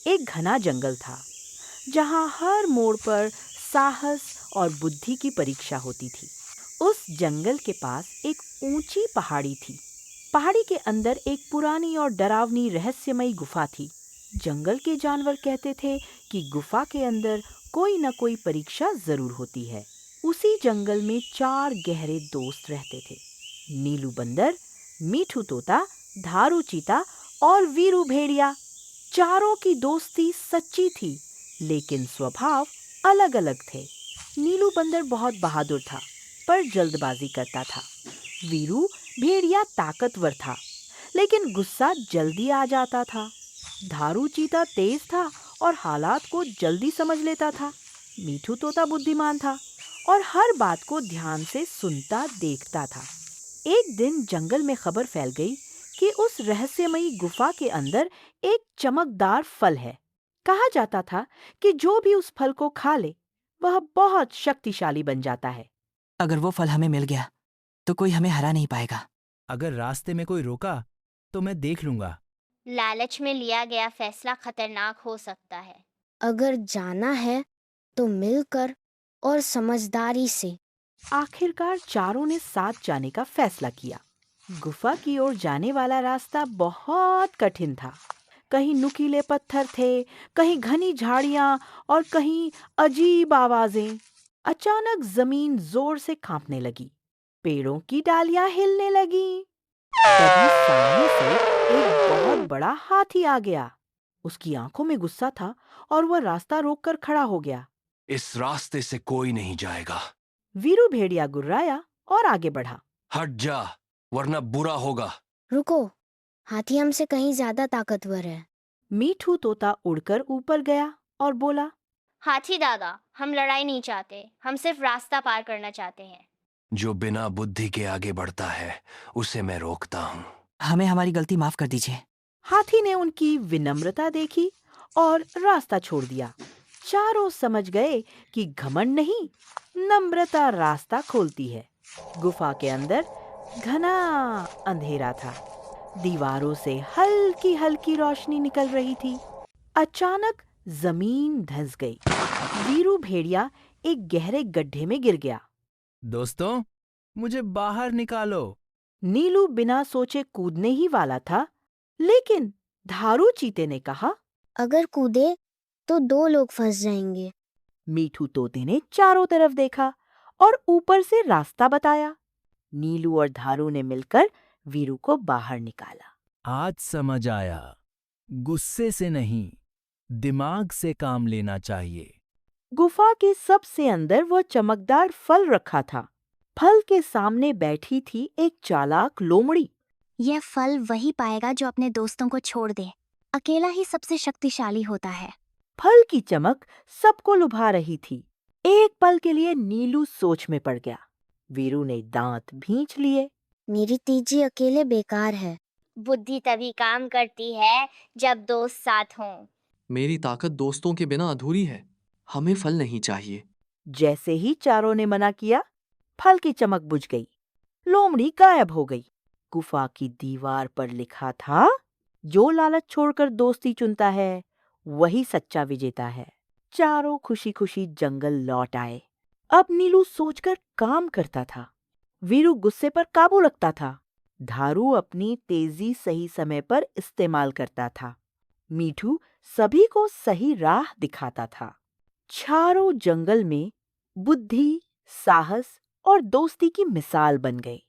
एक घना जंगल था जहाँ हर मोड़ पर साहस और बुद्धि की परीक्षा होती थी। उस जंगल के पास एक ऊंची पहाड़ी थी। पहाड़ी के अंदर एक पुरानी और डरावनी रहस्यमयी गुफा थी। जंगल के जानवर कहते थे कि गुफा के अंदर कोई न कोई परीक्षा जरूर होती है। उसी जंगल में 4 गहरे दोस्त रहते थे। नीलू बंदर, मीठू तोता, धारू चीता और वीरू भेड़िया। चारों की दोस्ती सच्ची थी, लेकिन स्वभाव अलग-अलग थे। नीलू बंदर बहुत बहादुर था, पर जल्दबाजी करता था। वीरू भेड़िया ताकतवर था, लेकिन गुस्सा जल्दी आ जाता था। धारू चीता तेज था और हालात को जल्दी समझ लेता था। मीठू तोता बुद्धिमान था और हर बात को ध्यान से सुनता देखता था। एक दिन जंगल में खबर फैल गई कि उस रहस्यमयी गुफा के अंदर एक चमकदार फल है। कहा जाता था कि जो भी उस फल को खा ले, वह बहुत शक्तिशाली बन जाता है। अगर वो फल हमें मिल गया तो कोई हमें हरा नहीं पाएगा। अगर रास्ते में कोई रोका तो मैं देख लूंगा। लालच में लिया गया फैसला खतरनाक हो सकता है। अगर जाना है तो मिलकर और समझदारी से। आखिरकार चारों ने साथ जाने का फैसला किया। गुफा की ओर जाने वाला रास्ता बहुत कठिन था। कहीं नुकीले पत्थर थे, कहीं घनी झाड़ियां और कहीं अजीब आवाजें। अचानक जमीन जोर से कांपने लगी। पेड़ों की डालियां हिलने लगीं। तभी सामने से एक बहुत बड़ा हाथी आ गया। उसकी आंखों में गुस्सा था और वह रास्ता रोककर खड़ा हो गया। इस रास्ते से कोई नहीं जाएगा। वीरू भेड़िया गुर्राया और आगे बढ़ा। हट जा, वरना बुरा होगा। रुको, हाथी हमसे कहीं ज्यादा ताकतवर है। मीठू तोता उड़कर ऊपर गया और बोला, हाथी दादा, हम लड़ाई नहीं चाहते, हम सिर्फ रास्ता पार करना चाहते हैं। जो बिना बुद्धि के आगे बढ़ता है, उसे मैं रोकता हूँ। हमें हमारी गलती माफ कर दीजिए। हाथी ने उनकी विनम्रता देखी और रास्ता छोड़ दिया। चारों समझ गए कि घमंड नहीं, नम्रता रास्ता खोलती है। गुफा के अंदर घना अंधेरा था। दीवारों से हल्की हल्की रोशनी निकल रही थी। अचानक जमीन धंस गई। वीरू भेड़िया एक गहरे गड्ढे में गिर गया। दोस्तों, मुझे बाहर निकालो। नीलू बिना सोचे कूदने ही वाला था, लेकिन धारू चीते ने कहा, अगर कूदे तो 2 लोग फंस जाएंगे। मीठू तोते ने चारों तरफ देखा और ऊपर से रास्ता बताया। नीलू और धारू ने मिलकर वीरू को बाहर निकाला। आज समझ आया, गुस्से से नहीं, दिमाग से काम लेना चाहिए। गुफा के सबसे अंदर वह चमकदार फल रखा था। फल के सामने बैठी थी एक चालाक लोमड़ी। यह फल वही पाएगा जो अपने दोस्तों को छोड़ दे। अकेला ही सबसे शक्तिशाली होता है। फल की चमक सबको लुभा रही थी। एक पल के लिए नीलू सोच में पड़ गया। वीरू ने दांत भींच लिए। मेरी तेजी अकेले बेकार है। बुद्धि तभी काम करती है जब दोस्त साथ हों। मेरी ताकत दोस्तों के बिना अधूरी है। हमें फल नहीं चाहिए। जैसे ही चारों ने मना किया, फल की चमक बुझ गई। लोमड़ी गायब हो गई। गुफा की दीवार पर लिखा था, जो लालच छोड़कर दोस्ती चुनता है, वही सच्चा विजेता है। चारों खुशी खुशी जंगल लौट आए। अब नीलू सोचकर काम करता था। वीरू गुस्से पर काबू रखता था। धारू अपनी तेजी सही समय पर इस्तेमाल करता था। मीठू सभी को सही राह दिखाता था। चारों जंगल में बुद्धि, साहस और दोस्ती की मिसाल बन गए।